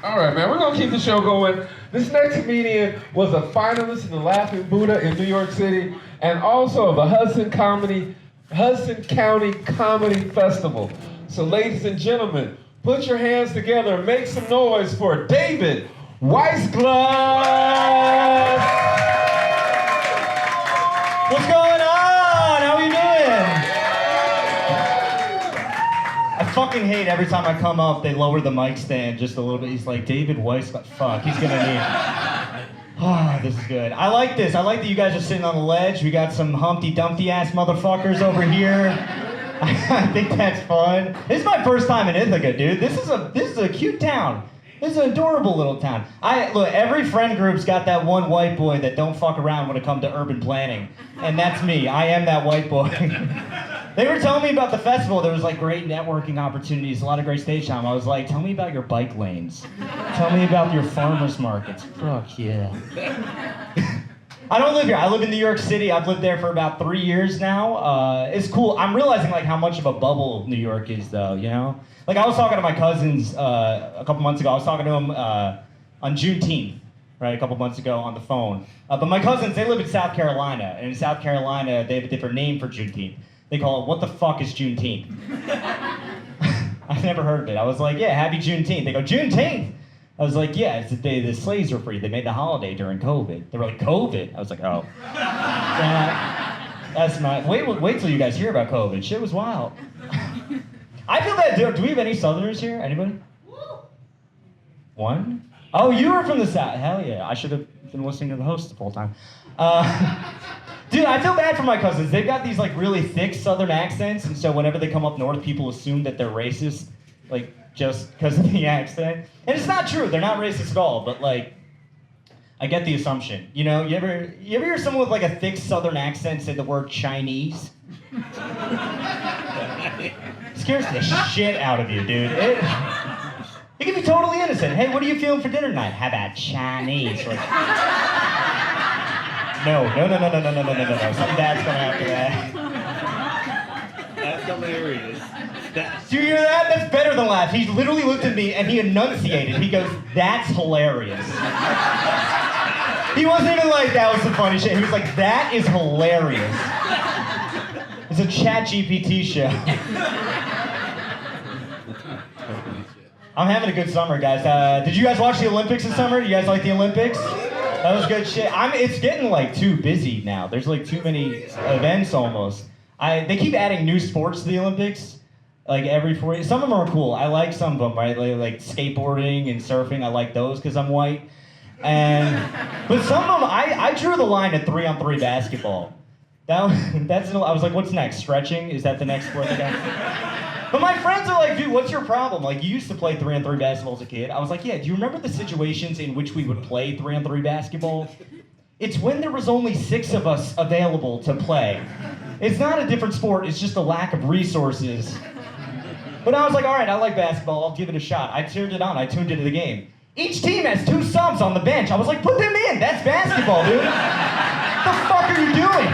All right, man, we're gonna keep the show going. This next comedian was a finalist in the Laughing Buddha in New York City and also the Hudson County Comedy Festival. So ladies and gentlemen, put your hands together and make some noise for David Weissglass. What's going on? How are you doing? I fucking hate every time I come up, they lower the mic stand just a little bit. He's like, David Weissglass. Fuck, he's gonna need. Oh, this is good. I like this. I like that you guys are sitting on the ledge. We got some Humpty Dumpty ass motherfuckers over here. I think that's fun. This is my first time in Ithaca, dude. This is a cute town. This is an adorable little town. Look, every friend group's got that one white boy that don't fuck around when it comes to urban planning. And that's me. I am that white boy. They were telling me about the festival. There was like great networking opportunities, a lot of great stage time. I was like, tell me about your bike lanes. Tell me about your farmers markets. Fuck yeah. I don't live here. I live in New York City. I've lived there for about 3 years now. It's cool. I'm realizing like how much of a bubble New York is though, you know? Like I was talking to my cousins a couple months ago. I was talking to them on Juneteenth, right, a couple months ago on the phone. But my cousins, they live in South Carolina. And in South Carolina, they have a different name for Juneteenth. They call it, what the fuck is Juneteenth? I've never heard of it. I was like, yeah, happy Juneteenth. They go, Juneteenth? I was like, yeah, it's the day the slaves were free. They made the holiday during COVID. They were like, COVID? I was like, oh. That's not, wait till you guys hear about COVID. Shit was wild. I feel that, do we have any Southerners here? Anybody? One? Oh, you were from the South. Hell yeah. I should have been listening to the host the whole time. Dude, I feel bad for my cousins. They've got these like really thick Southern accents, and so whenever they come up north, people assume that they're racist, like just because of the accent. And it's not true. They're not racist at all. But like, I get the assumption. You know, you ever hear someone with like a thick Southern accent say the word Chinese? It scares the shit out of you, dude. It can be totally innocent. Hey, what are you feeling for dinner tonight? How about Chinese? Like, No. Something bad's coming after that. That's hilarious. Do you hear that? That's better than laugh. He literally looked at me and he enunciated. He goes, that's hilarious. He wasn't even like, that was some funny shit. He was like, that is hilarious. It's a ChatGPT show. I'm having a good summer, guys. Did you guys watch the Olympics this summer? Do you guys like the Olympics? That was good shit. It's getting like too busy now. There's like too many events almost. They keep adding new sports to the Olympics, like every 4 years. Some of them are cool. I like some of them, right? Like skateboarding and surfing. I like those because I'm white. But some of them, I drew the line at 3-on-3 basketball. I was like, what's next? Stretching? Is that the next sport they got? But my friends are like, dude, what's your problem? Like, you used to play 3-on-3 basketball as a kid. I was like, yeah, do you remember the situations in which we would play 3-on-3 basketball? It's when there was only 6 of us available to play. It's not a different sport, it's just a lack of resources. But I was like, all right, I like basketball, I'll give it a shot. I turned it on, I tuned into the game. Each team has 2 subs on the bench. I was like, put them in, that's basketball, dude. What the fuck are you doing?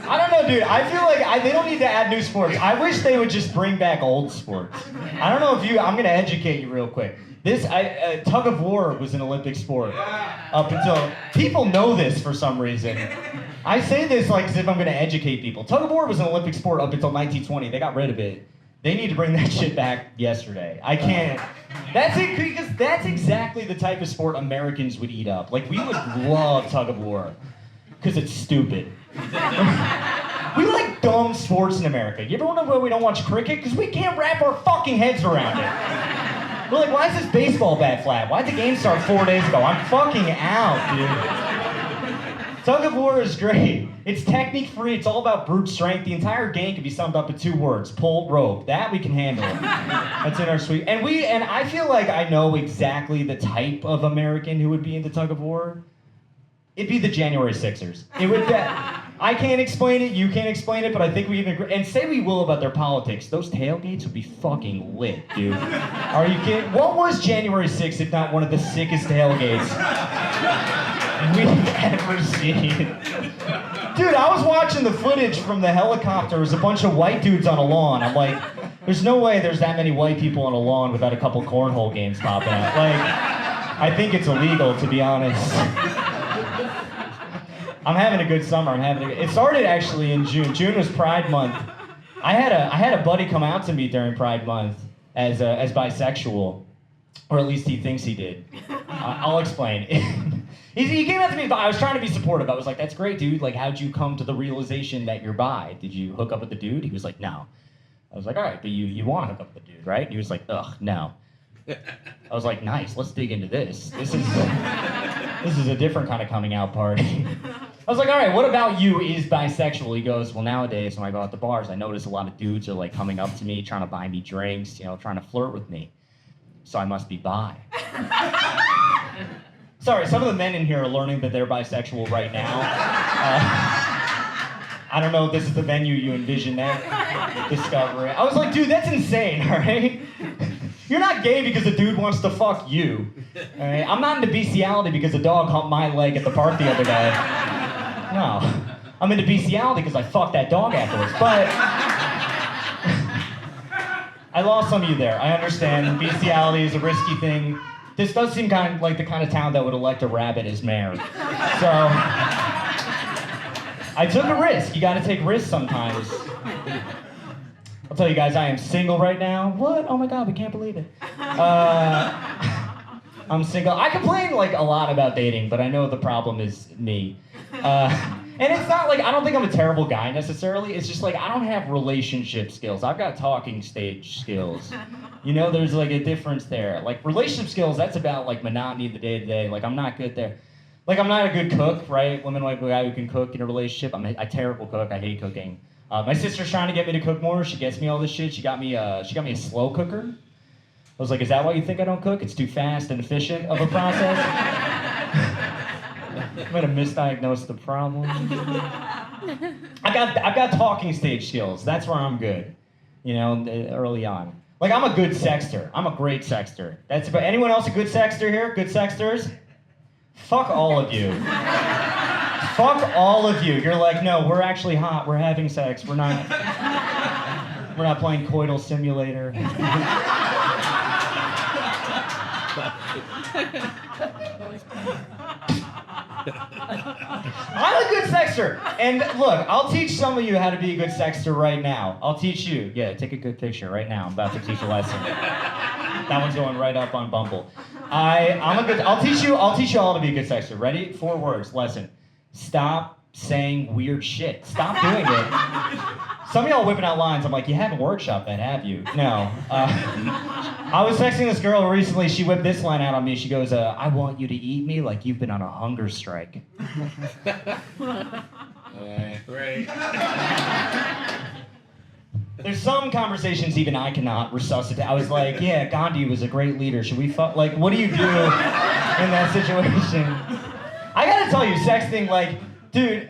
I don't know, dude. I feel like they don't need to add new sports. I wish they would just bring back old sports. I don't know if I'm gonna educate you real quick. Tug of war was an Olympic sport up until, people know this for some reason. I say this like as if I'm gonna educate people. Tug of war was an Olympic sport up until 1920. They got rid of it. They need to bring that shit back yesterday. I can't. That's it, because that's exactly the type of sport Americans would eat up. Like, we would love tug of war, because it's stupid. We like dumb sports in America. You ever wonder why we don't watch cricket? Because we can't wrap our fucking heads around it. We're like, why is this baseball bat flat? Why'd the game start 4 days ago? I'm fucking out, dude. Tug of war is great. It's technique free. It's all about brute strength. The entire game can be summed up in 2 words: pull rope. That we can handle. That's in our suite. And I feel like I know exactly the type of American who would be into tug of war. It'd be the January Sixers. It would be. I can't explain it, you can't explain it, but I think we can agree. And say we will about their politics, those tailgates would be fucking lit, dude. Are you kidding? What was January 6th if not one of the sickest tailgates we've ever seen? Dude, I was watching the footage from the helicopter. It was a bunch of white dudes on a lawn. I'm like, There's no way there's that many white people on a lawn without a couple cornhole games popping up. Like, I think it's illegal, to be honest. I'm having a good summer. It started actually in June. June was Pride Month. I had a buddy come out to me during Pride Month as bisexual, or at least he thinks he did. I'll explain. He came out to me, but I was trying to be supportive. I was like, "That's great, dude. Like, how'd you come to the realization that you're bi? Did you hook up with the dude?" He was like, "No." I was like, "All right, but you want to hook up with the dude, right?" He was like, "Ugh, no." I was like, "Nice. Let's dig into this. This is a different kind of coming out party." I was like, "All right, what about you is bisexual?" He goes, "Well, nowadays when I go out to bars, I notice a lot of dudes are like coming up to me, trying to buy me drinks, trying to flirt with me. So I must be bi." Sorry, some of the men in here are learning that they're bisexual right now. I don't know if this is the venue you envision that discovery. I was like, dude, that's insane, all right? You're not gay because a dude wants to fuck you. All right? I'm not into bestiality because a dog humped my leg at the park the other day. No. I'm into bestiality because I fucked that dog afterwards. But I lost some of you there. I understand bestiality is a risky thing. This does seem kind of like the kind of town that would elect a rabbit as mayor. So I took a risk. You gotta take risks sometimes. I'll tell you guys, I am single right now. What? Oh my God, we can't believe it. I'm single. I complain like a lot about dating, but I know the problem is me. And it's not like, I don't think I'm a terrible guy necessarily. It's just like, I don't have relationship skills. I've got talking stage skills. There's like a difference there. Like relationship skills, that's about like monotony of the day to day. Like I'm not good there. Like I'm not a good cook, right? Women like a guy who can cook in a relationship. I'm a terrible cook. I hate cooking. My sister's trying to get me to cook more. She gets me all this shit. She got me a slow cooker. I was like, "Is that why you think I don't cook? It's too fast and efficient of a process." I'm gonna misdiagnose the problem. I've got talking stage skills. That's where I'm good. Early on. Like I'm a good sexter. I'm a great sexter. But anyone else a good sexter here? Good sexters? Fuck all of you. Fuck all of you. You're like, "No, we're actually hot. We're having sex. We're not playing coital simulator." I'm a good sexter. And look, I'll teach some of you how to be a good sexter right now. I'll teach you. Yeah, take a good picture right now. I'm about to teach a lesson. That one's going right up on Bumble. I'll teach you all to be a good sexter. Ready? 4 words. Lesson. Stop saying weird shit. Stop doing it. Some of y'all whipping out lines. I'm like, you haven't workshopped that, have you? No. I was texting this girl recently. She whipped this line out on me. She goes, "I want you to eat me like you've been on a hunger strike." Right. There's some conversations even I cannot resuscitate. I was like, "Yeah, Gandhi was a great leader. Should we fuck?" Like, what do you do in that situation? I gotta tell you, sexting, like, dude,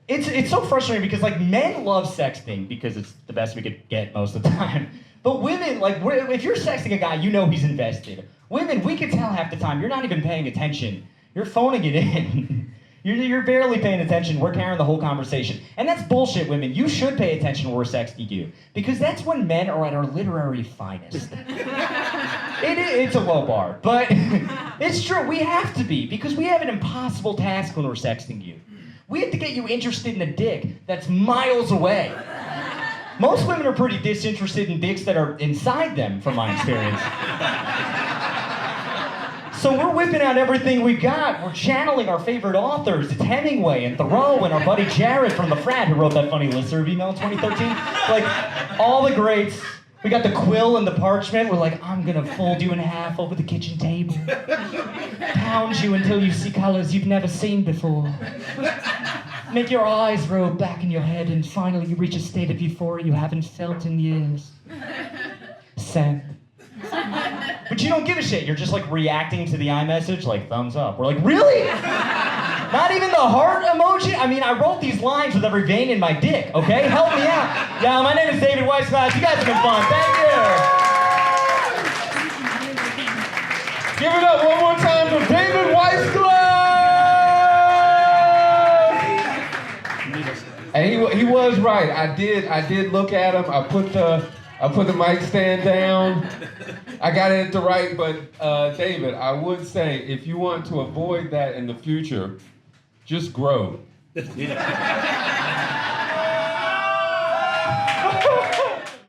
it's so frustrating because like men love sexting because it's the best we could get most of the time. But women, like, if you're sexting a guy, you know he's invested. Women, we can tell half the time you're not even paying attention. You're phoning it in. You're barely paying attention. We're carrying the whole conversation. And that's bullshit, women. You should pay attention when we're sexting you. Because that's when men are at our literary finest. It's a low bar, but it's true. We have to be, because we have an impossible task when we're sexting you. We have to get you interested in a dick that's miles away. Most women are pretty disinterested in dicks that are inside them, from my experience. So we're whipping out everything we got. We're channeling our favorite authors. It's Hemingway and Thoreau and our buddy Jared from the frat who wrote that funny listserv email in 2013. Like, all the greats. We got the quill and the parchment. We're like, "I'm gonna fold you in half over the kitchen table. Pound you until you see colors you've never seen before. Make your eyes roll back in your head and finally you reach a state of euphoria you haven't felt in years. Send." But you don't give a shit. You're just like reacting to the iMessage, like thumbs up. We're like, really? Not even the heart emoji? I mean, I wrote these lines with every vein in my dick, okay? Help me out. Yeah, my name is David Weissglass. You guys have been fun. Thank you. Give it up one more time for David Weissglass! And he was right. I did look at him. I put the mic stand down. I got it at the right, but David, I would say if you want to avoid that in the future, just grow.